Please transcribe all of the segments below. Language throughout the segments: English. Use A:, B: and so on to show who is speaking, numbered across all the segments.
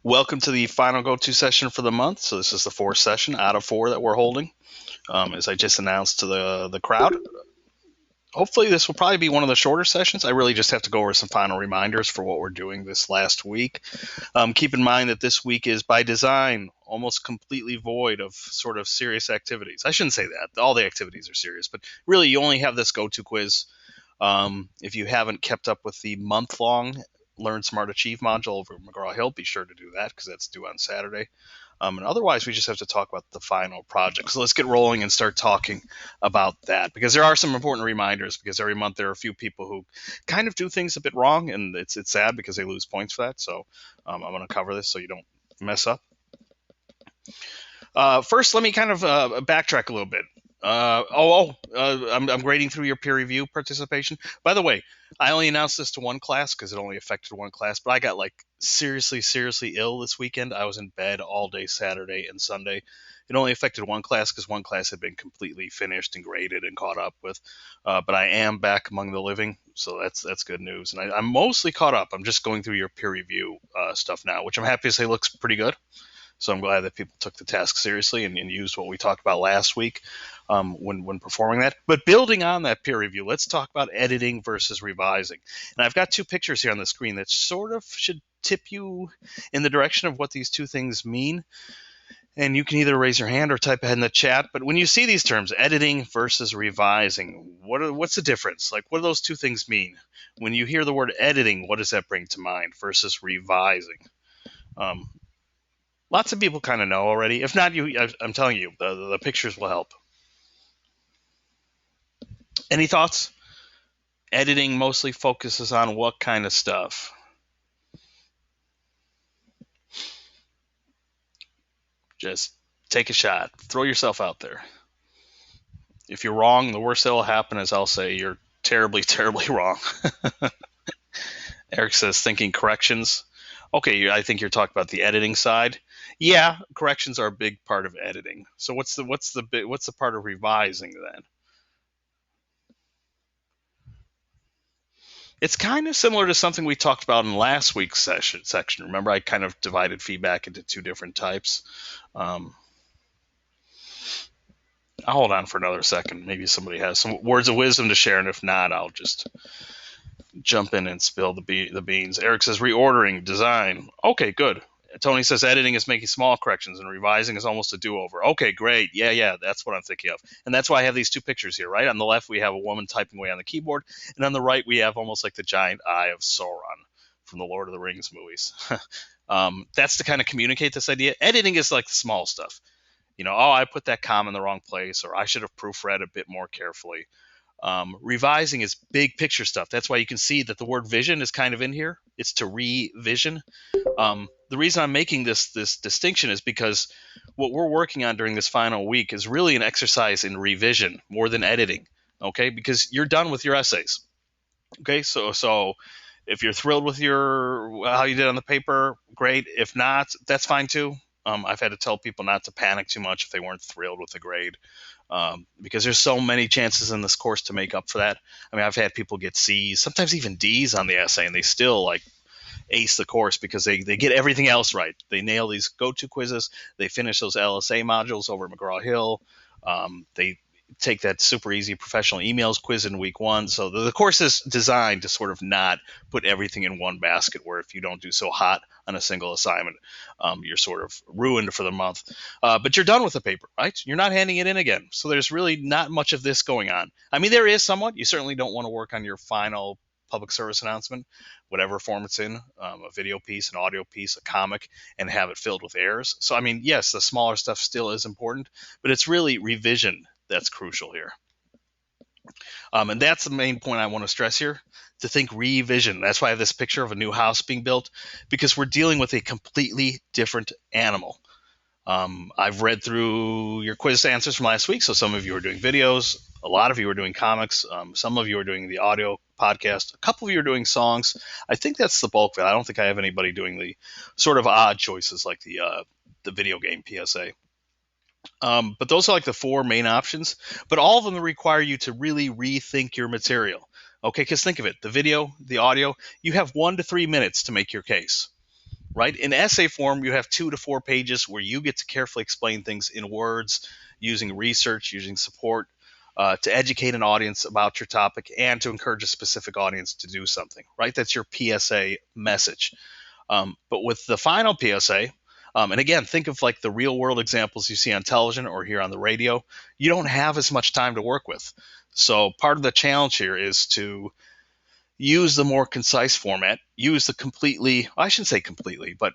A: Welcome to the final go-to session for the month. So this is the fourth session out of four that we're holding. As I just announced to the crowd, hopefully this will probably be one of the shorter sessions. I really just have to go over some final reminders for what we're doing this last week. Keep in mind that this week is by design almost completely void of sort of serious activities. I shouldn't say that. All the activities are serious, but really you only have this go-to quiz. If you haven't kept up with the month-long Learn Smart Achieve module over at McGraw-Hill, be sure to do that because that's due on Saturday. And otherwise, we just have to talk about the final project. So let's get rolling and start talking about that, because there are some important reminders, because every month there are a few people who kind of do things a bit wrong, and it's sad because they lose points for that. So I'm going to cover this so you don't mess up. First, let me kind of backtrack a little bit. I'm grading through your peer review participation. By the way, I only announced this to one class because it only affected one class, but I got like seriously ill this weekend. I was in bed all day Saturday and Sunday. It only affected one class because one class had been completely finished and graded and caught up with. But I am back among the living, so that's good news. And I'm mostly caught up. I'm just going through your peer review stuff now, which I'm happy to say looks pretty good. So I'm glad that people took the task seriously and used what we talked about last week when performing that. But building on that peer review, let's talk about editing versus revising. And I've got two pictures here on the screen that sort of should tip you in the direction of what these two things mean. And you can either raise your hand or type ahead in the chat. But when you see these terms, editing versus revising, what's the difference? Like, what do those two things mean? When you hear the word editing, what does that bring to mind versus revising? Lots of people kind of know already. If not, I'm telling you, the pictures will help. Any thoughts? Editing mostly focuses on what kind of stuff? Just take a shot. Throw yourself out there. If you're wrong, the worst that will happen is I'll say you're terribly wrong. Eric says thinking corrections. Okay, I think you're talking about the editing side. Yeah, corrections are a big part of editing. So what's the part of revising then? It's kind of similar to something we talked about in last week's section. Remember, I kind of divided feedback into two different types. I'll hold on for another second. Maybe somebody has some words of wisdom to share, and if not, I'll just jump in and spill the beans. Eric says reordering, design. Okay, good. Tony says editing is making small corrections and revising is almost a do-over. Okay, great. Yeah, that's what I'm thinking of. And that's why I have these two pictures here, right? On the left, we have a woman typing away on the keyboard. And on the right, we have almost like the giant eye of Sauron from the Lord of the Rings movies. That's to kind of communicate this idea. Editing is like the small stuff. I put that comma in the wrong place, or I should have proofread a bit more carefully. Revising is big picture stuff. That's why you can see that the word vision is kind of in here. It's to revision. The reason I'm making this distinction is because what we're working on during this final week is really an exercise in revision more than editing. Okay, because you're done with your essays. Okay, so if you're thrilled with how you did on the paper, great. If not, that's fine too. I've had to tell people not to panic too much if they weren't thrilled with the grade. Because there's so many chances in this course to make up for that. I mean, I've had people get C's, sometimes even D's on the essay, and they still like ace the course because they get everything else right. They nail these go-to quizzes. They finish those LSA modules over at McGraw-Hill. They take that super easy professional emails quiz in week one. So the course is designed to sort of not put everything in one basket, where if you don't do so hot on a single assignment, you're sort of ruined for the month. But you're done with the paper, right? You're not handing it in again. So there's really not much of this going on. I mean, there is somewhat. You certainly don't want to work on your final public service announcement, whatever form it's in, a video piece, an audio piece, a comic, and have it filled with errors. So, I mean, yes, the smaller stuff still is important, but it's really revision that's crucial here. And that's the main point I want to stress here, to think revision. That's why I have this picture of a new house being built, because we're dealing with a completely different animal. I've read through your quiz answers from last week, so some of you are doing videos, a lot of you are doing comics, some of you are doing the audio podcast, a couple of you are doing songs. I think that's the bulk of it. I don't think I have anybody doing the sort of odd choices like the video game PSA. But those are like the four main options, but all of them require you to really rethink your material. Okay, because think of it, the video, the audio, you have 1 to 3 minutes to make your case, right? In essay form, you have 2 to 4 pages where you get to carefully explain things in words, using research, using support, to educate an audience about your topic and to encourage a specific audience to do something, right? That's your PSA message. But with the final PSA, and again, think of like the real world examples you see on television or hear on the radio, you don't have as much time to work with. So part of the challenge here is to use the more concise format, use the completely, I shouldn't say completely, but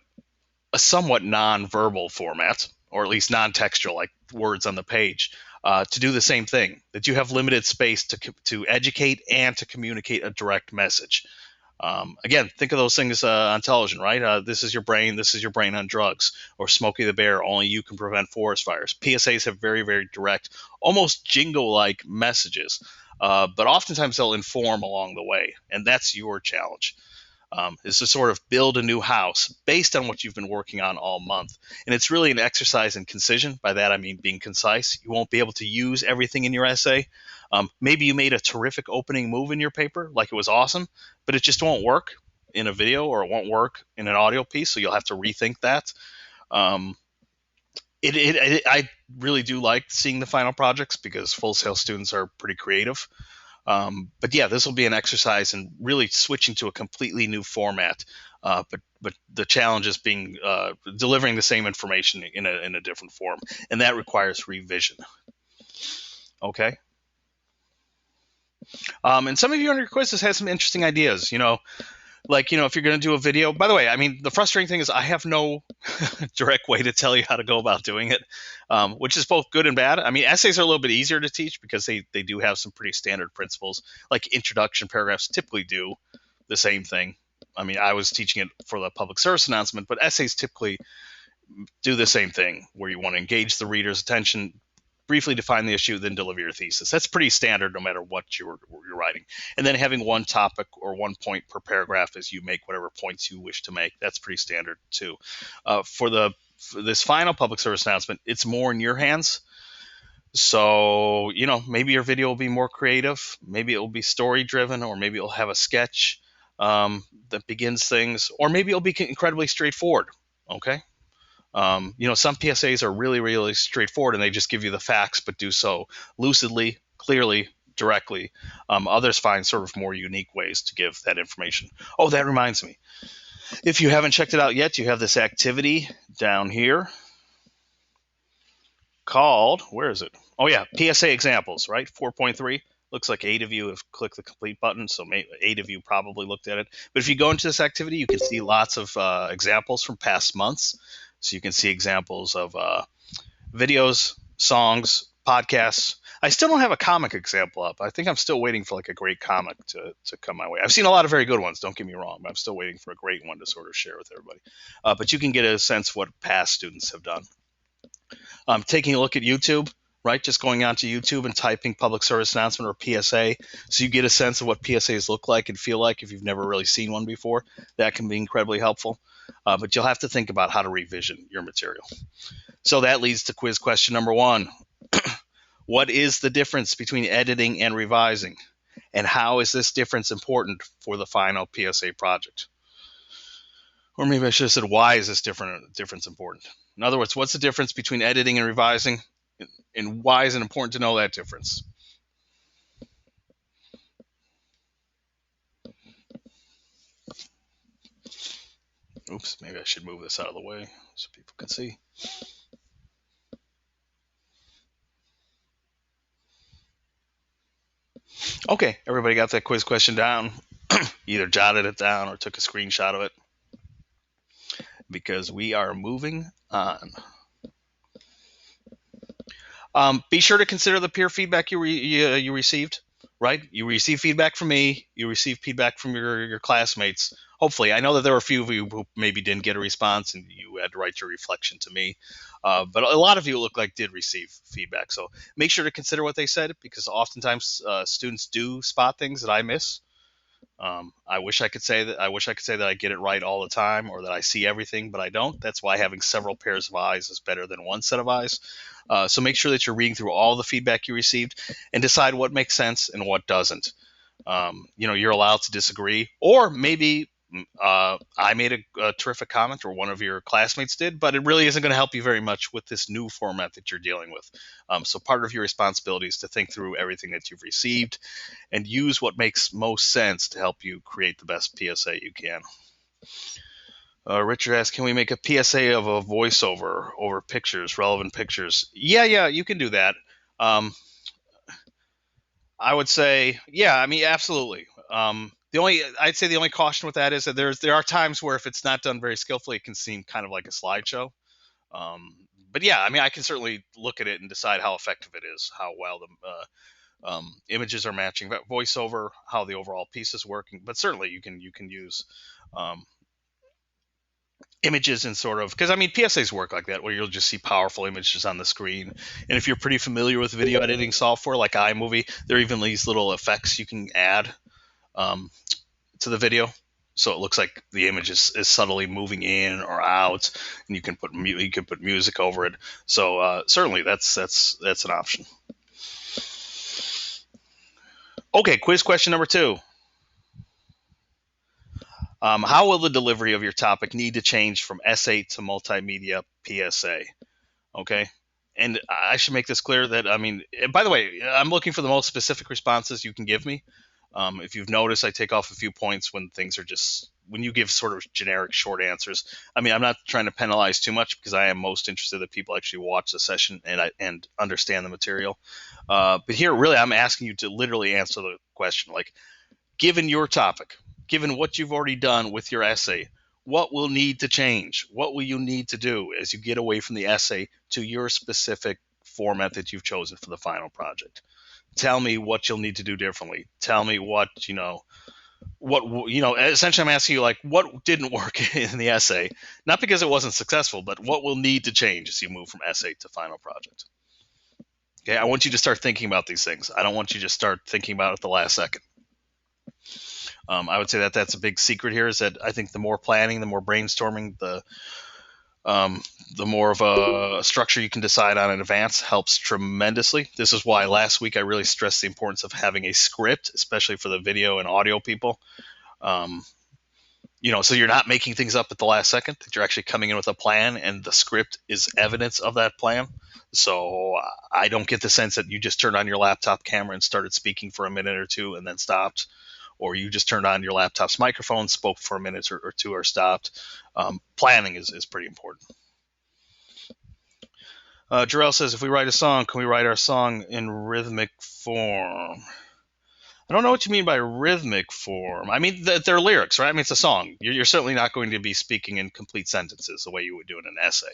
A: a somewhat non-verbal format, or at least non-textual, like words on the page, to do the same thing. That you have limited space to educate and to communicate a direct message. Again, think of those things on television, right? This is your brain. This is your brain on drugs. Or Smokey the Bear. Only you can prevent forest fires. PSAs have very, very direct, almost jingle-like messages, but oftentimes they'll inform along the way, and that's your challenge. Is to sort of build a new house based on what you've been working on all month. And it's really an exercise in concision. By that, I mean being concise. You won't be able to use everything in your essay. Maybe you made a terrific opening move in your paper, like it was awesome, but it just won't work in a video or it won't work in an audio piece. So you'll have to rethink that. I really do like seeing the final projects because Full Sail students are pretty creative. But yeah, this will be an exercise in really switching to a completely new format. But the challenge is being delivering the same information in a different form, and that requires revision. Okay. And some of you on your quizzes had some interesting ideas. If you're going to do a video. By the way, I mean, the frustrating thing is I have no direct way to tell you how to go about doing it, which is both good and bad. I mean, essays are a little bit easier to teach because they do have some pretty standard principles, like introduction paragraphs typically do the same thing. I mean, I was teaching it for the public service announcement, but essays typically do the same thing, where you want to engage the reader's attention, briefly define the issue, then deliver your thesis. That's pretty standard no matter what you're writing. And then having one topic or one point per paragraph as you make whatever points you wish to make. That's pretty standard too. For this final public service announcement, it's more in your hands. So, maybe your video will be more creative. Maybe it will be story driven, or maybe it'll have a sketch that begins things, or maybe it'll be incredibly straightforward. Okay. Some PSAs are really, really straightforward and they just give you the facts, but do so lucidly, clearly, directly. Others find sort of more unique ways to give that information. Oh, that reminds me. If you haven't checked it out yet, you have this activity down here called, where is it? Oh, yeah, PSA examples, right? 4.3. Looks like 8 of you have clicked the complete button, so 8 of you probably looked at it. But if you go into this activity, you can see lots of examples from past months. So you can see examples of videos, songs, podcasts. I still don't have a comic example up. I think I'm still waiting for like a great comic to come my way. I've seen a lot of very good ones, don't get me wrong, but I'm still waiting for a great one to sort of share with everybody. But you can get a sense of what past students have done. Taking a look at YouTube, right? Just going onto YouTube and typing public service announcement or PSA, so you get a sense of what PSAs look like and feel like if you've never really seen one before. That can be incredibly helpful. But you'll have to think about how to revision your material. So that leads to quiz question number 1. What is the difference between editing and revising? And how is this difference important for the final PSA project? Or maybe I should have said, why is this difference important? In other words, what's the difference between editing and revising? And why is it important to know that difference? Oops, maybe I should move this out of the way so people can see. Okay, everybody got that quiz question down? Either jotted it down or took a screenshot of it, because we are moving on. Be sure to consider the peer feedback you received, right? You received feedback from me. You received feedback from your classmates. Hopefully, I know that there were a few of you who maybe didn't get a response and you had to write your reflection to me. But a lot of you look like did receive feedback. So make sure to consider what they said, because oftentimes students do spot things that I miss. I wish I could say that I get it right all the time, or that I see everything, but I don't. That's why having several pairs of eyes is better than one set of eyes. So make sure that you're reading through all the feedback you received and decide what makes sense and what doesn't. You're allowed to disagree, or maybe I made a terrific comment, or one of your classmates did, but it really isn't going to help you very much with this new format that you're dealing with. So part of your responsibility is to think through everything that you've received and use what makes most sense to help you create the best PSA you can. Richard asks, can we make a PSA of a voiceover over pictures, relevant pictures? Yeah, you can do that. I would say, yeah, I mean, absolutely. I'd say the only caution with that is that there are times where if it's not done very skillfully, it can seem kind of like a slideshow. But yeah, I mean, I can certainly look at it and decide how effective it is, how well the images are matching, but voiceover, how the overall piece is working. But certainly, you can use um, images and sort of, because I mean, PSAs work like that, where you'll just see powerful images on the screen. And if you're pretty familiar with video editing software like iMovie, there are even these little effects you can add um, to the video, so it looks like the image is subtly moving in or out, and you can put music over it. So certainly that's an option. Okay, quiz question number 2. How will the delivery of your topic need to change from essay to multimedia PSA? Okay. And I should make this clear that, I mean, by the way, I'm looking for the most specific responses you can give me. If you've noticed, I take off a few points when things are just, when you give sort of generic short answers. I mean, I'm not trying to penalize too much, because I am most interested that people actually watch the session and understand the material. But here, really, I'm asking you to literally answer the question, like, given your topic, given what you've already done with your essay, what will need to change? What will you need to do as you get away from the essay to your specific format that you've chosen for the final project? Tell me what you'll need to do differently. Tell me essentially I'm asking you, like, what didn't work in the essay, not because it wasn't successful, but what will need to change as you move from essay to final project. Okay, I want you to start thinking about these things. I don't want you to start thinking about it at the last second. I would say that that's a big secret here, is that I think the more planning, the more brainstorming, the more of a structure you can decide on in advance helps tremendously. This is why last week I really stressed the importance of having a script, especially for the video and audio people. So you're not making things up at the last second, that you're actually coming in with a plan, and the script is evidence of that plan. So I don't get the sense that you just turned on your laptop camera and started speaking for a minute or two and then stopped, or you just turned on your laptop's microphone, spoke for a minute or two, or stopped. Planning is pretty important. Jarrell says, if we write a song, can we write our song in rhythmic form? I don't know what you mean by rhythmic form. I mean, they're lyrics, right? I mean, it's a song. You're certainly not going to be speaking in complete sentences the way you would do in an essay.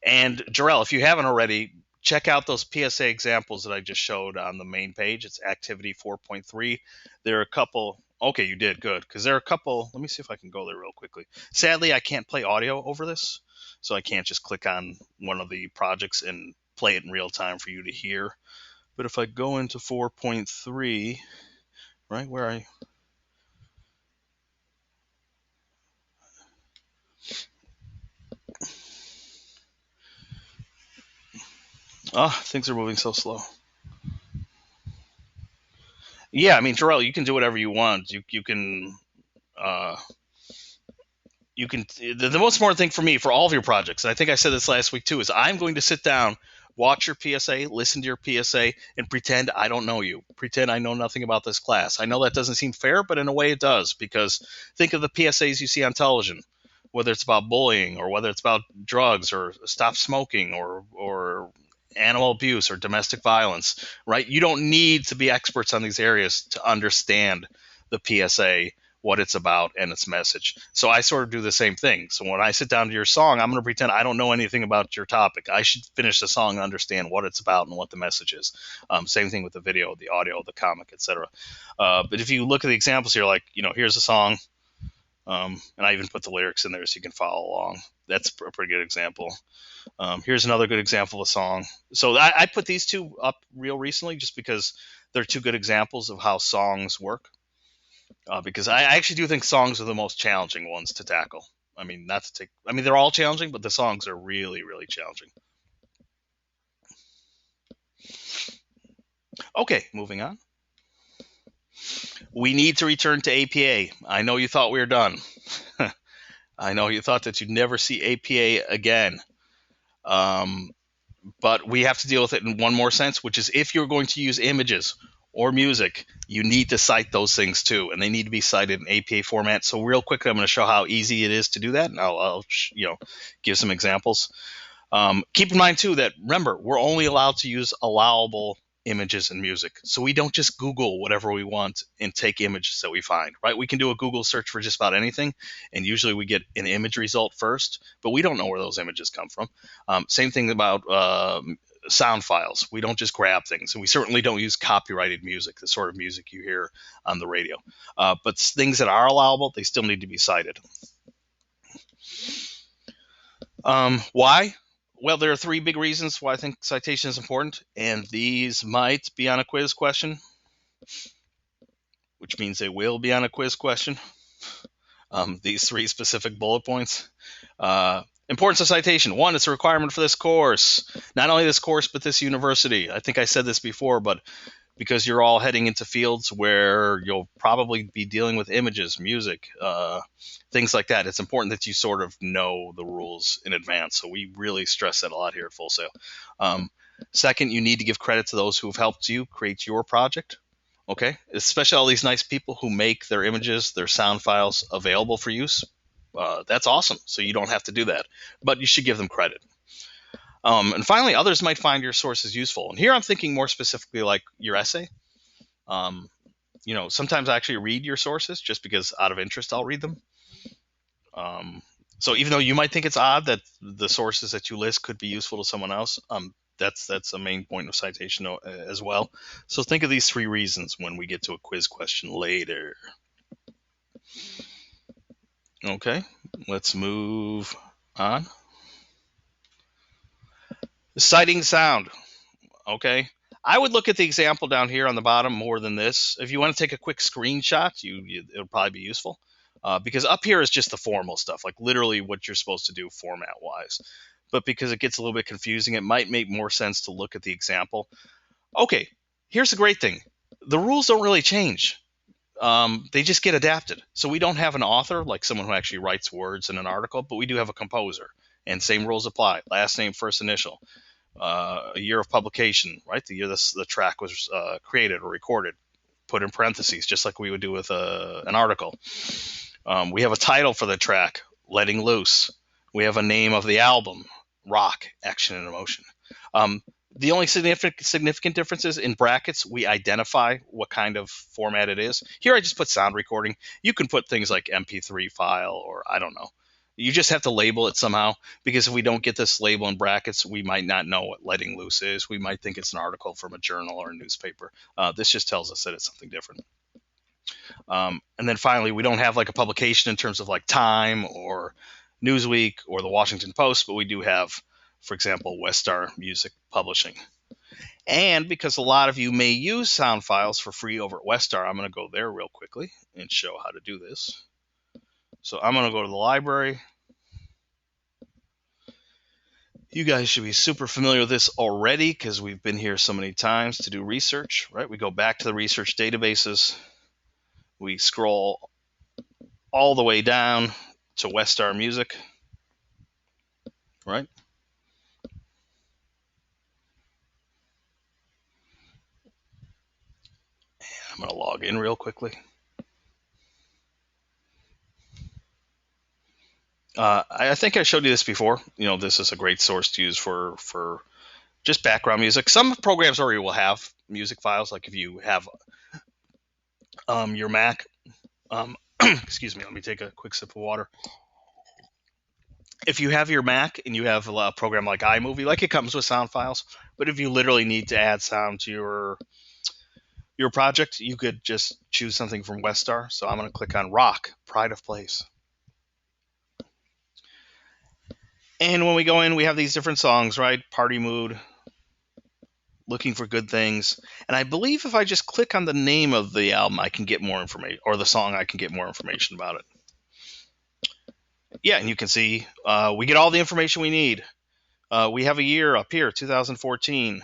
A: And Jarrell, if you haven't already, check out those PSA examples that I just showed on the main page. It's activity 4.3. There are a couple. Okay, you did good, because there are a couple. Let me see if I can go there real quickly. Sadly, I can't play audio over this, so I can't just click on one of the projects and play it in real time for you to hear. But if I go into 4.3, right where I... things are moving so slow. Yeah, I mean, Jarrell, you can do whatever you want. You can the most important thing for me, for all of your projects, and I think I said this last week too, is I'm going to sit down, watch your PSA, listen to your PSA, and pretend I don't know you. Pretend I know nothing about this class. I know that doesn't seem fair, but in a way it does, because think of the PSAs you see on television, whether it's about bullying, or whether it's about drugs, or stop smoking, or animal abuse, or domestic violence, right? You don't need to be experts on these areas to understand the PSA, what it's about, and its message. So I sort of do the same thing. So when I sit down to your song, I'm going to pretend I don't know anything about your topic. I should finish the song and understand what it's about and what the message is. Same thing with the video, the audio, the comic, etc. But if you look at the examples here, like, here's a song, and I even put the lyrics in there so you can follow along. That's a pretty good example. Here's another good example of a song. So I put these two up real recently just because they're two good examples of how songs work. Because I actually do think songs are the most challenging ones to tackle. I mean, they're all challenging, but the songs are really, really challenging. Okay, moving on. We need to return to APA. I know you thought we were done. I know you thought that you'd never see APA again. Um, but we have to deal with it in one more sense, which is if you're going to use images or music, you need to cite those things too, and they need to be cited in APA format. So real quickly, I'm going to show how easy it is to do that, and I'll give some examples. Keep in mind too that remember we're only allowed to use allowable images and music, so we don't just Google whatever we want and take images that we find. Right? We can do a Google search for just about anything, and usually we get an image result first, but we don't know where those images come from. Same thing about sound files. We don't just grab things, and we certainly don't use copyrighted music, the sort of music you hear on the radio. But things that are allowable, they still need to be cited. Why? Well, there are three big reasons why I think citation is important, and these might be on a quiz question, which means they will be on a quiz question. These three specific bullet points. Importance of citation. One, it's a requirement for this course. Not only this course, but this university. I think I said this before, but because you're all heading into fields where you'll probably be dealing with images, music, things like that, it's important that you sort of know the rules in advance. So we really stress that a lot here at Full Sail. Second, you need to give credit to those who have helped you create your project. Okay, especially all these nice people who make their images, their sound files available for use. That's awesome. So you don't have to do that, but you should give them credit. And finally, others might find your sources useful. And here I'm thinking more specifically like your essay. Sometimes I actually read your sources just because out of interest I'll read them. So even though you might think it's odd that the sources that you list could be useful to someone else, that's a main point of citation as well. So think of these three reasons when we get to a quiz question later. Okay, let's move on. Citing sound. Okay, I would look at the example down here on the bottom more than this. If you want to take a quick screenshot, it'll probably be useful. Because up here is just the formal stuff, like literally what you're supposed to do format-wise. But because it gets a little bit confusing, it might make more sense to look at the example. Okay, here's the great thing. The rules don't really change. They just get adapted. So we don't have an author, like someone who actually writes words in an article, but we do have a composer. And same rules apply. Last name, first initial. A year of publication, right? The year the track was created or recorded. Put in parentheses, just like we would do with an article. We have a title for the track, Letting Loose. We have a name of the album, Rock, Action and Emotion. The only significant difference is in brackets, we identify what kind of format it is. Here I just put sound recording. You can put things like MP3 file or I don't know. You just have to label it somehow, because if we don't get this label in brackets, we might not know what Letting Loose is. We might think it's an article from a journal or a newspaper. This just tells us that it's something different. And then finally, we don't have like a publication in terms of like Time or Newsweek or the Washington Post, but we do have, for example, Westar Music Publishing. And because a lot of you may use sound files for free over at Westar, I'm going to go there real quickly and show how to do this. So I'm going to go to the library. You guys should be super familiar with this already because we've been here so many times to do research, right? We go back to the research databases. We scroll all the way down to Westar Music, right? I'm going to log in real quickly. I think I showed you this before. This is a great source to use for just background music. Some programs already will have music files, like if you have your Mac. Excuse me, let me take a quick sip of water. If you have your Mac and you have a program like iMovie, like it comes with sound files, but if you literally need to add sound to your project, you could just choose something from Westar. So I'm going to click on Rock, Pride of Place. And when we go in, we have these different songs, right? Party Mood, Looking for Good Things. And I believe if I just click on the name of the album, I can get more information, or the song, I can get more information about it. Yeah, and you can see we get all the information we need. We have a year up here, 2014.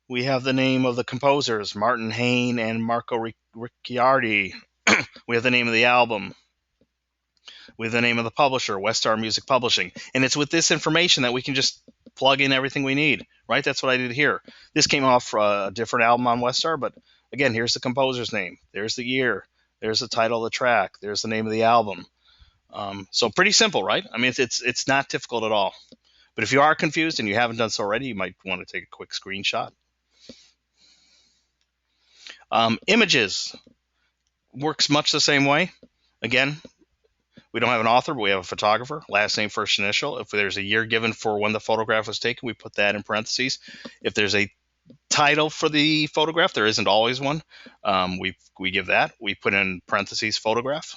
A: We have the name of the composers, Martin Hain and Marco Ricciardi. We have the name of the album. We have the name of the publisher, Westar Music Publishing. And it's with this information that we can just plug in everything we need, right? That's what I did here. This came off a different album on Westar, but again, here's the composer's name. There's the year. There's the title of the track. There's the name of the album. So pretty simple, right? I mean, it's not difficult at all. But if you are confused and you haven't done so already, you might want to take a quick screenshot. Images works much the same way. Again, we don't have an author, but we have a photographer, last name, first initial. If there's a year given for when the photograph was taken, we put that in parentheses. If there's a title for the photograph, there isn't always one. We give that. We put in parentheses photograph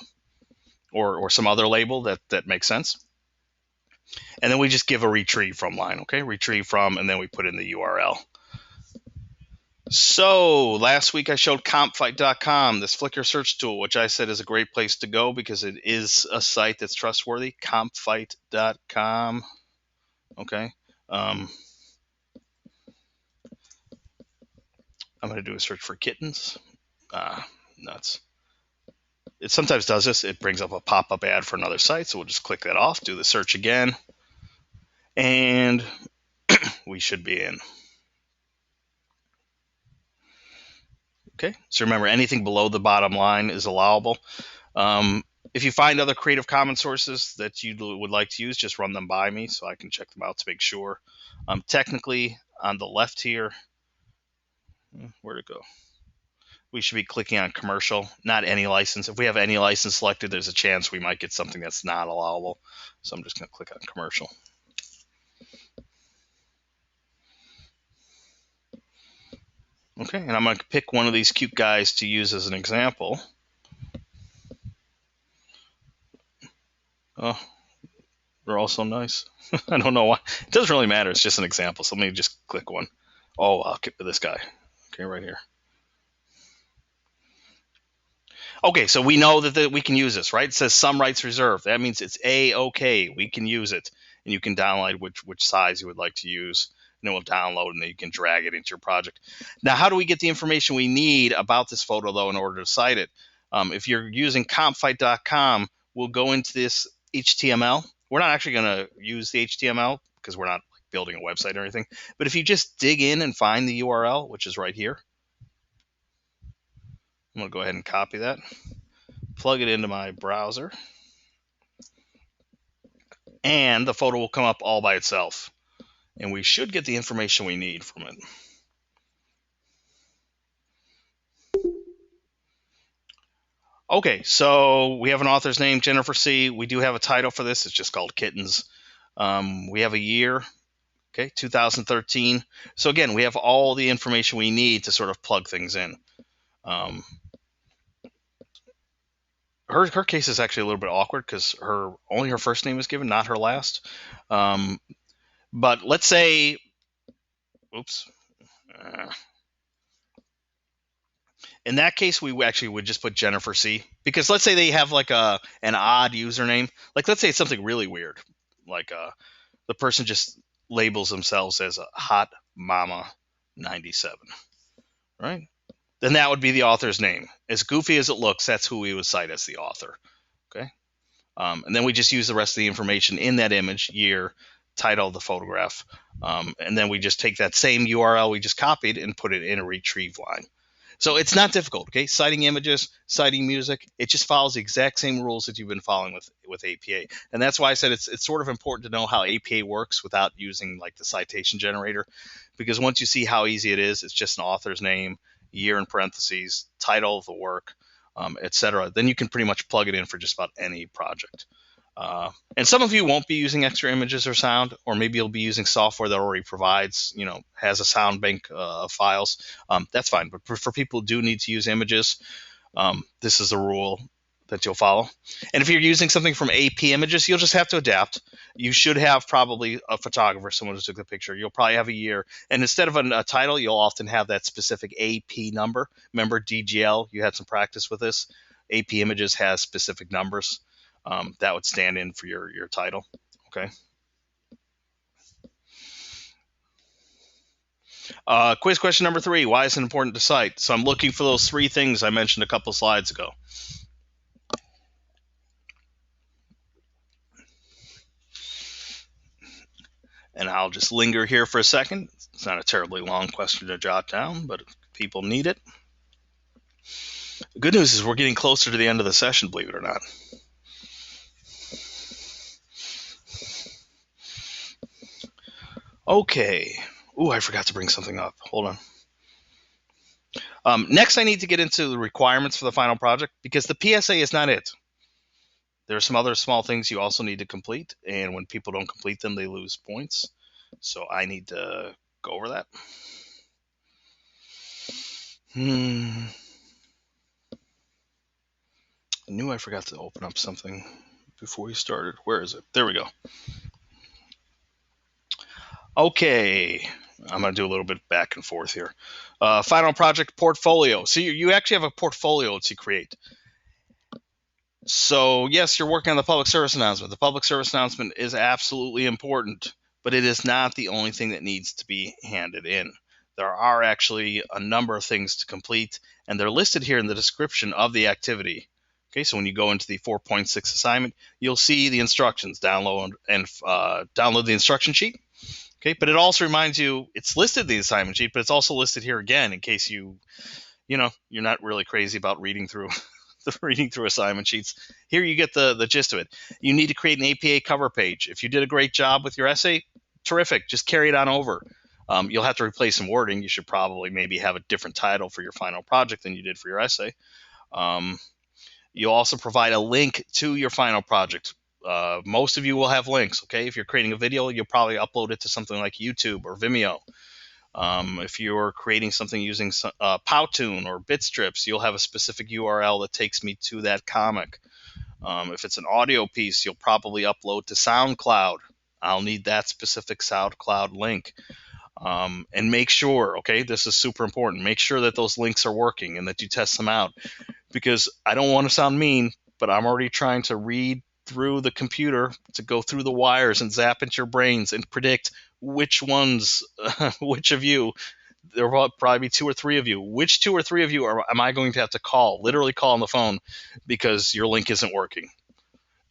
A: or some other label that makes sense. And then we just give a retrieve from line, okay? Retrieve from, and then we put in the URL. So last week I showed compfight.com, this Flickr search tool, which I said is a great place to go because it is a site that's trustworthy. Compfight.com. Okay. I'm going to do a search for kittens. Nuts. It sometimes does this. It brings up a pop-up ad for another site. So we'll just click that off, do the search again. And we should be in. Okay, so remember, anything below the bottom line is allowable. If you find other Creative Commons sources that you would like to use, just run them by me so I can check them out to make sure. Technically, on the left here, where'd it go? We should be clicking on commercial, not any license. If we have any license selected, there's a chance we might get something that's not allowable. So I'm just going to click on commercial. Okay, and I'm going to pick one of these cute guys to use as an example. Oh, they're all so nice. I don't know why. It doesn't really matter. It's just an example. So let me just click one. Oh, I'll get this guy. Okay, right here. Okay, so we know that we can use this, right? It says some rights reserved. That means it's A-okay. We can use it. And you can download which size you would like to use. And it will download, and then you can drag it into your project. Now, how do we get the information we need about this photo, though, in order to cite it? If you're using compfight.com, we'll go into this HTML. We're not actually going to use the HTML because we're not building a website or anything. But if you just dig in and find the URL, which is right here, I'm going to go ahead and copy that, plug it into my browser, and the photo will come up all by itself. And we should get the information we need from it. Okay, so we have an author's name, Jennifer C. We do have a title for this. It's just called Kittens. We have a year, okay, 2013. So again, we have all the information we need to sort of plug things in. Her case is actually a little bit awkward because only her first name is given, not her last. But let's say, oops. In that case, we actually would just put Jennifer C. Because let's say they have like an odd username. Like let's say it's something really weird. Like the person just labels themselves as a hot mama 97, right? Then that would be the author's name. As goofy as it looks, that's who we would cite as the author. Okay. And then we just use the rest of the information in that image, year, title of the photograph. And then we just take that same URL we just copied and put it in a retrieve line. So it's not difficult, okay? Citing images, citing music, it just follows the exact same rules that you've been following with APA. And that's why I said it's sort of important to know how APA works without using like the citation generator. Because once you see how easy it is, it's just an author's name, year in parentheses, title of the work, etc. Then you can pretty much plug it in for just about any project. And some of you won't be using extra images or sound, or maybe you'll be using software that already provides, has a sound bank of files. That's fine. But for people who do need to use images, this is a rule that you'll follow. And if you're using something from AP Images, you'll just have to adapt. You should have probably a photographer, someone who took the picture. You'll probably have a year. And instead of a title, you'll often have that specific AP number. Remember DGL, you had some practice with this. AP Images has specific numbers. That would stand in for your title, okay? Quiz question number 3. Why is it important to cite? So I'm looking for those 3 things I mentioned a couple slides ago. And I'll just linger here for a second. It's not a terribly long question to jot down, but people need it. The good news is we're getting closer to the end of the session, believe it or not. Okay. Ooh, I forgot to bring something up. Hold on. Next, I need to get into the requirements for the final project because the PSA is not it. There are some other small things you also need to complete, and when people don't complete them, they lose points. So I need to go over that. I knew I forgot to open up something before we started. Where is it? There we go. Okay. I'm going to do a little bit back and forth here. Final project portfolio. So you actually have a portfolio to create. So, yes, you're working on the public service announcement. The public service announcement is absolutely important, but it is not the only thing that needs to be handed in. There are actually a number of things to complete, and they're listed here in the description of the activity. Okay, so when you go into the 4.6 assignment, you'll see the instructions. Download the instruction sheet. Okay, but it also reminds you it's listed in the assignment sheet, but it's also listed here again in case you're not really crazy about reading through assignment sheets. Here you get the gist of it. You need to create an APA cover page. If you did a great job with your essay, terrific. Just carry it on over. You'll have to replace some wording. You should probably maybe have a different title for your final project than you did for your essay. You'll also provide a link to your final project. Most of you will have links, okay? If you're creating a video, you'll probably upload it to something like YouTube or Vimeo. If you're creating something using Powtoon or Bitstrips, you'll have a specific URL that takes me to that comic. If it's an audio piece, you'll probably upload to SoundCloud. I'll need that specific SoundCloud link. And make sure, okay, this is super important, make sure that those links are working and that you test them out. Because I don't want to sound mean, but I'm already trying to read through the computer to go through the wires and zap into your brains and predict which of you, there will probably be 2 or 3 of you, which 2 or 3 of you am I going to have to literally call on the phone because your link isn't working.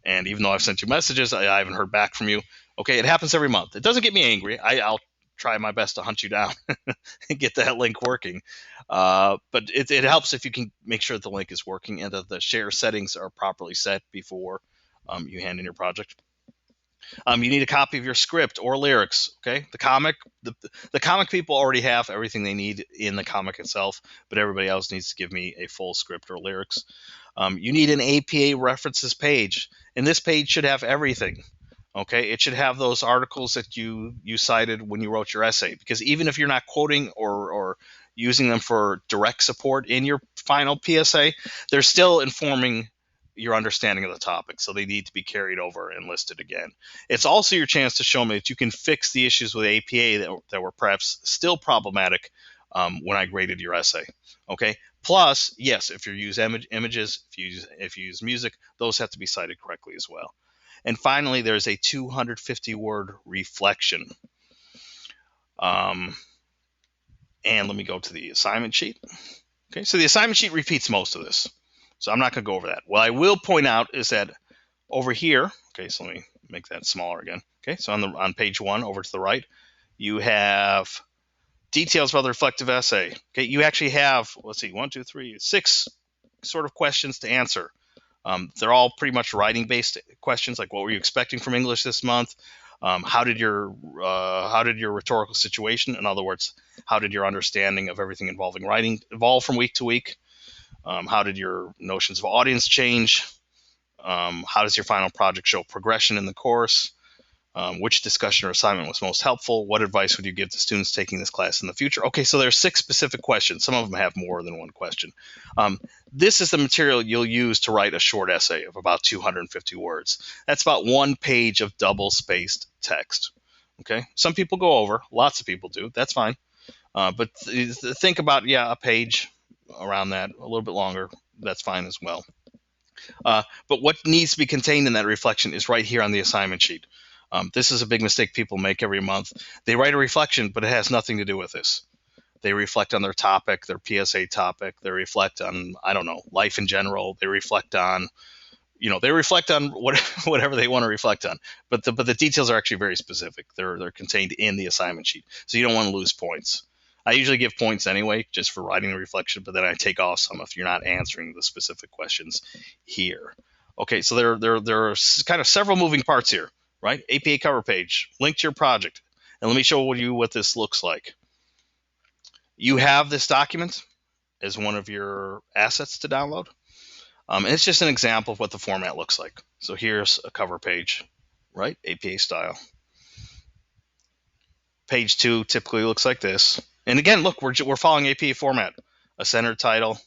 A: And even though I've sent you messages, I haven't heard back from you. Okay, it happens every month. It doesn't get me angry. I'll try my best to hunt you down and get that link working. But it helps if you can make sure that the link is working and that the share settings are properly set before you hand in your project. You need a copy of your script or lyrics. Okay, the comic people already have everything they need in the comic itself, but everybody else needs to give me a full script or lyrics. You need an APA references page, and this page should have everything. Okay, it should have those articles that you cited when you wrote your essay, because even if you're not quoting or using them for direct support in your final PSA, they're still informing your understanding of the topic, so they need to be carried over and listed again. It's also your chance to show me that you can fix the issues with APA that were perhaps still problematic when I graded your essay. Okay. Plus, yes, if you use images, if you use music, those have to be cited correctly as well. And finally, there's a 250-word reflection. And let me go to the assignment sheet. Okay, so the assignment sheet repeats most of this, so I'm not going to go over that. What I will point out is that over here, okay, so let me make that smaller again. Okay, so on page 1, over to the right, you have details about the reflective essay. Okay, you actually have, let's see, 1, 2, 3, 6 sort of questions to answer. They're all pretty much writing-based questions, like what were you expecting from English this month? How did your rhetorical situation, in other words, how did your understanding of everything involving writing evolve from week to week? How did your notions of audience change? How does your final project show progression in the course? Which discussion or assignment was most helpful? What advice would you give to students taking this class in the future? Okay, so there are 6 specific questions. Some of them have more than one question. This is the material you'll use to write a short essay of about 250 words. That's about 1 page of double-spaced text. Okay, some people go over. Lots of people do. That's fine. But think about, a page around that, a little bit longer. That's fine as well. But what needs to be contained in that reflection is right here on the assignment sheet. This is a big mistake people make every month. They write a reflection, but it has nothing to do with this. They reflect on their topic, their PSA topic. They reflect on, I don't know, life in general. They reflect on, they reflect on whatever they want to reflect on. But the details are actually very specific. They're contained in the assignment sheet, so you don't want to lose points. I usually give points anyway, just for writing the reflection, but then I take off some if you're not answering the specific questions here. Okay, so there are kind of several moving parts here, right? APA cover page, link to your project, and let me show you what this looks like. You have this document as one of your assets to download. And it's just an example of what the format looks like. So here's a cover page, right? APA style. Page 2 typically looks like this. And again, look, we're following APA format. A centered title.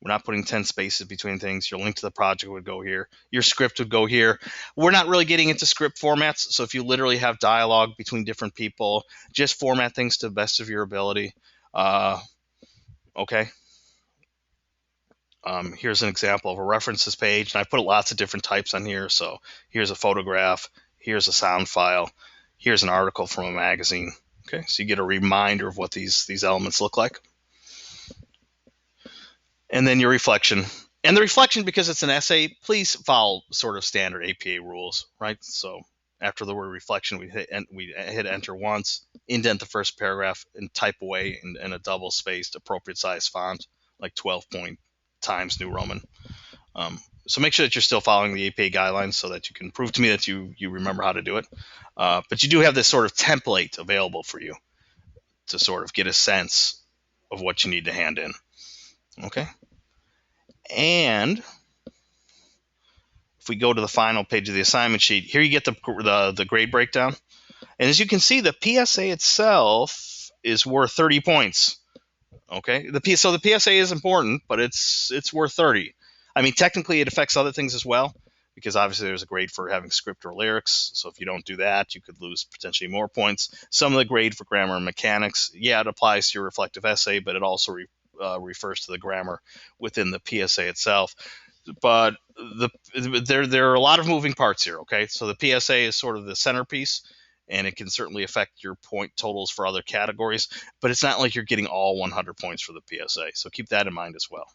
A: We're not putting 10 spaces between things. Your link to the project would go here. Your script would go here. We're not really getting into script formats. So if you literally have dialogue between different people, just format things to the best of your ability. Okay. Here's an example of a references page, and I put lots of different types on here. So here's a photograph, here's a sound file, here's an article from a magazine. Okay, so you get a reminder of what these elements look like. And then your reflection. And the reflection, because it's an essay, please follow sort of standard APA rules, right? So after the word reflection, we hit enter once, indent the first paragraph, and type away in a double-spaced, appropriate size font, like 12 point Times New Roman. So make sure that you're still following the APA guidelines so that you can prove to me that you remember how to do it. But you do have this sort of template available for you to sort of get a sense of what you need to hand in. Okay. And if we go to the final page of the assignment sheet, here you get the grade breakdown. And as you can see, the PSA itself is worth 30 points. Okay, so the PSA is important, but it's worth 30. I mean, technically, it affects other things as well, because obviously there's a grade for having script or lyrics. So if you don't do that, you could lose potentially more points. Some of the grade for grammar and mechanics, yeah, it applies to your reflective essay, but it also refers to the grammar within the PSA itself. But there are a lot of moving parts here. Okay, so the PSA is sort of the centerpiece, and it can certainly affect your point totals for other categories, but it's not like you're getting all 100 points for the PSA. So keep that in mind as well.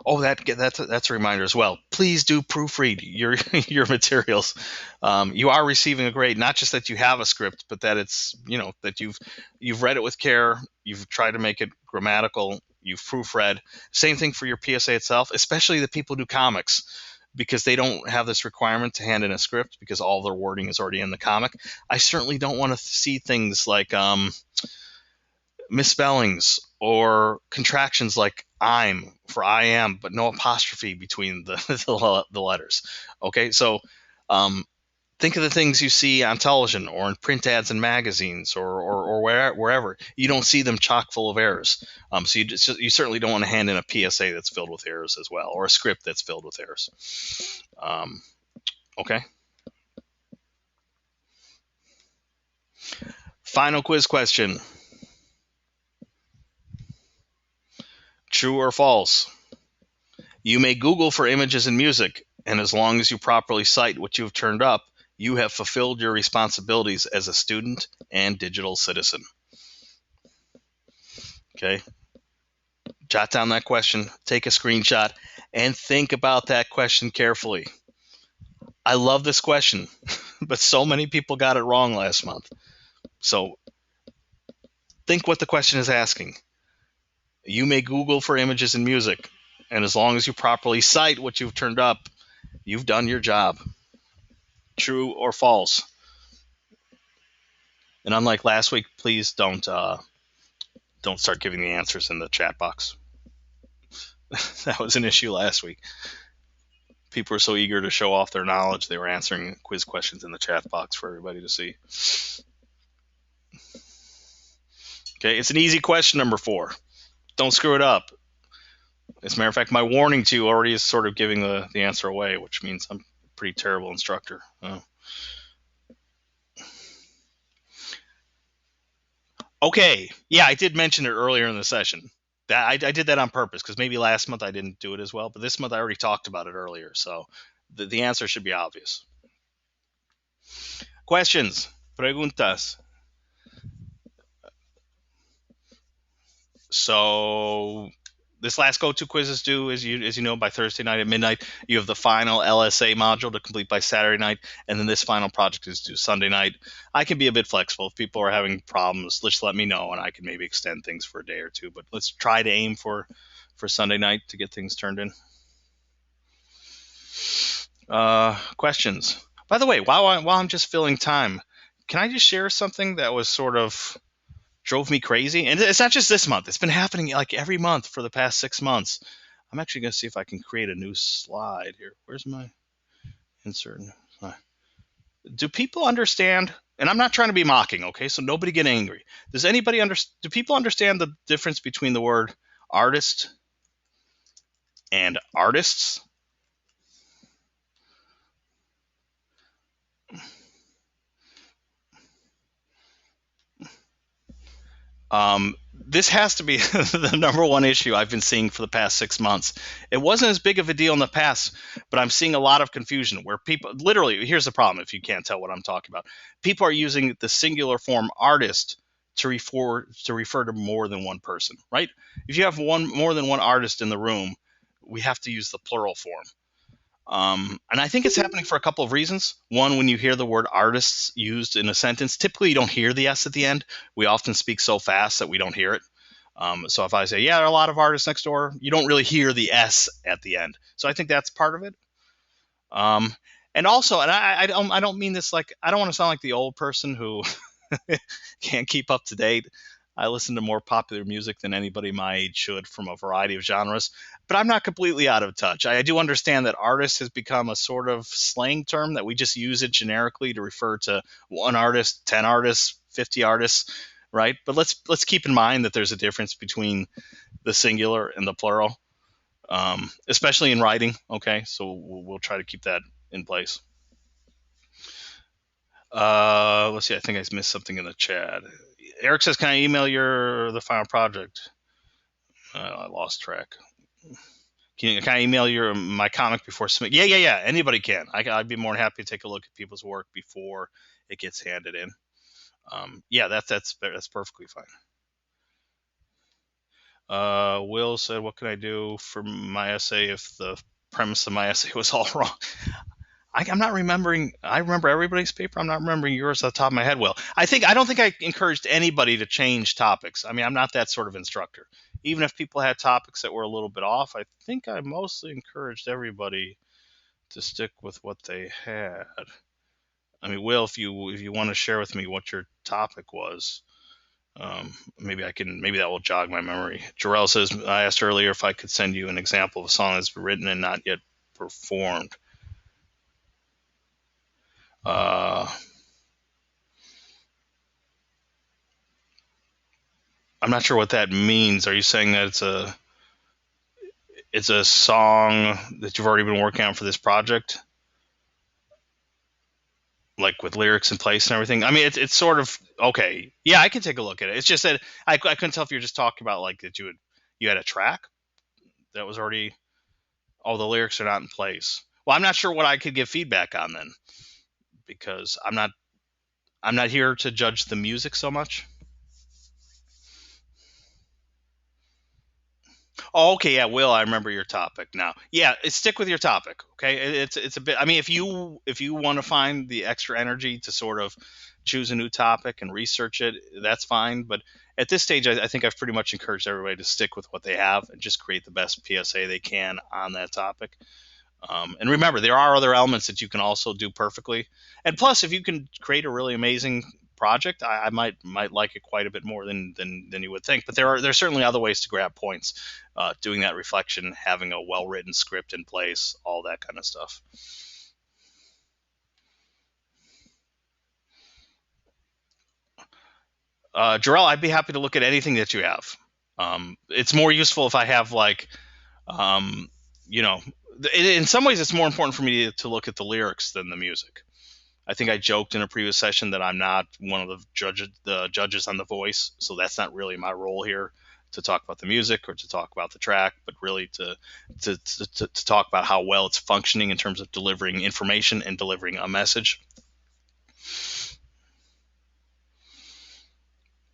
A: That's a reminder as well. Please do proofread your materials. You are receiving a grade, not just that you have a script, but that it's that you've read it with care. You've tried to make it grammatical. You've proofread. Same thing for your PSA itself, especially the people who do comics, because they don't have this requirement to hand in a script because all their wording is already in the comic. I certainly don't want to see things like misspellings or contractions like I'm for I am, but no apostrophe between the letters. Okay, so think of the things you see on television or in print ads in magazines or wherever. You don't see them chock full of errors. So you certainly don't want to hand in a PSA that's filled with errors as well, or a script that's filled with errors. Okay. Final quiz question. True or false? You may Google for images and music, and as long as you properly cite what you've turned up, you have fulfilled your responsibilities as a student and digital citizen. Okay. Jot down that question, take a screenshot, and think about that question carefully. I love this question, but so many people got it wrong last month. So think what the question is asking. You may Google for images and music, and as long as you properly cite what you've turned up, you've done your job. True or false? And unlike last week, please don't start giving the answers in the chat box. That was an issue last week. People were so eager to show off their knowledge, they were answering quiz questions in the chat box for everybody to see. Okay, it's an easy question, number 4. Don't screw it up. As a matter of fact, my warning to you already is sort of giving the answer away, which means I'm a pretty terrible instructor. Okay, yeah, I did mention it earlier in the session. That I did that on purpose because maybe last month I didn't do it as well, but this month I already talked about it earlier. So The answer should be obvious. Questions, preguntas. So this last go-to quiz is due, as you know, by Thursday night at midnight. You have the final LSA module to complete by Saturday night, and then this final project is due Sunday night. I can be a bit flexible. If people are having problems, just let me know, and I can maybe extend things for a day or two. But let's try to aim for Sunday night to get things turned in. Questions. By the way, while I'm just filling time, can I just share something that was sort of drove me crazy? And it's not just this month. It's been happening like every month for the past 6 months. I'm actually going to see if I can create a new slide here. Where's my insert? Do people understand? And I'm not trying to be mocking, okay? So nobody get angry. Do people understand the difference between the word artist and artists? This has to be the number one issue I've been seeing for the past 6 months. It wasn't as big of a deal in the past, but I'm seeing a lot of confusion where people literally, here's the problem if you can't tell what I'm talking about. People are using the singular form artist to refer to more than one person, right? If you have more than one artist in the room, we have to use the plural form. And I think it's happening for a couple of reasons. One, when you hear the word artists used in a sentence, typically you don't hear the S at the end. We often speak so fast that we don't hear it. So if I say, yeah, there are a lot of artists next door, you don't really hear the S at the end. So I think that's part of it. And also, and I don't mean this like, I don't want to sound like the old person who can't keep up to date. I listen to more popular music than anybody my age should from a variety of genres, but I'm not completely out of touch. I do understand that artist has become a sort of slang term that we just use it generically to refer to one artist, 10 artists, 50 artists, right? But let's keep in mind that there's a difference between the singular and the plural, especially in writing. Okay, so we'll try to keep that in place. Let's see. I think I missed something in the chat. Eric says, "Can I email the final project?" I lost track. Can I email my comic before submit? Yeah. Anybody can. I'd be more than happy to take a look at people's work before it gets handed in. Yeah, that's perfectly fine. Will said, "What can I do for my essay if the premise of my essay was all wrong?" I'm not remembering. I remember everybody's paper. I'm not remembering yours off the top of my head, Will. I don't think I encouraged anybody to change topics. I mean, I'm not that sort of instructor. Even if people had topics that were a little bit off, I think I mostly encouraged everybody to stick with what they had. I mean, Will, if you want to share with me what your topic was, maybe that will jog my memory. Jarrell says, I asked earlier if I could send you an example of a song that's written and not yet performed. I'm not sure what that means. Are you saying that it's a song that you've already been working on for this project, like with lyrics in place and everything? I mean, it's sort of okay. Yeah, I can take a look at it. It's just that I couldn't tell if you're just talking about like that you had a track that was already. Oh, the lyrics are not in place. Well, I'm not sure what I could give feedback on then, because I'm not here to judge the music so much. Oh, okay, yeah, Will, I remember your topic now. Yeah, stick with your topic, okay? It's a bit. I mean, if you want to find the extra energy to sort of choose a new topic and research it, that's fine. But at this stage, I think I've pretty much encouraged everybody to stick with what they have and just create the best PSA they can on that topic. And remember, there are other elements that you can also do perfectly. And plus, if you can create a really amazing project, I might like it quite a bit more than you would think. But there's certainly other ways to grab points. Doing that reflection, having a well-written script in place, all that kind of stuff. Jarrell, I'd be happy to look at anything that you have. It's more useful if I have like, in some ways, it's more important for me to look at the lyrics than the music. I think I joked in a previous session that I'm not one of the judges on The Voice, so that's not really my role here to talk about the music or to talk about the track, but really to talk about how well it's functioning in terms of delivering information and delivering a message.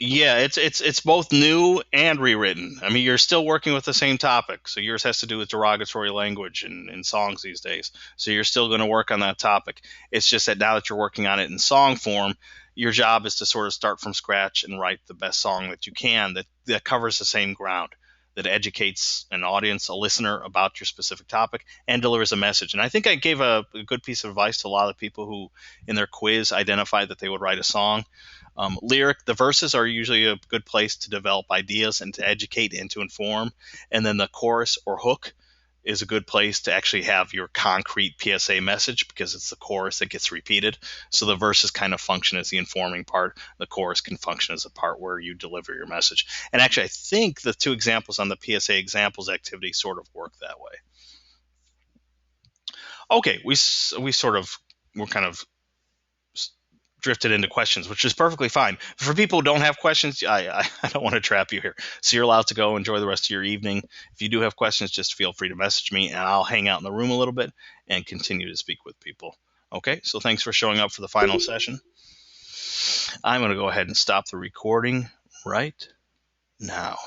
A: Yeah, it's both new and rewritten. I mean, you're still working with the same topic. So yours has to do with derogatory language in songs these days. So you're still going to work on that topic. It's just that now that you're working on it in song form, your job is to sort of start from scratch and write the best song that you can that covers the same ground, that educates an audience, a listener about your specific topic, and delivers a message. And I think I gave a good piece of advice to a lot of people who, in their quiz, identified that they would write a song. The verses are usually a good place to develop ideas and to educate and to inform. And then the chorus or hook is a good place to actually have your concrete PSA message, because it's the chorus that gets repeated. So the verses kind of function as the informing part. The chorus can function as a part where you deliver your message. And actually, I think the two examples on the PSA examples activity sort of work that way. Okay, we're kind of drifted into questions, which is perfectly fine. For people who don't have questions, I don't want to trap you here. So you're allowed to go enjoy the rest of your evening. If you do have questions, just feel free to message me, and I'll hang out in the room a little bit and continue to speak with people. Okay, so thanks for showing up for the final session. I'm going to go ahead and stop the recording right now.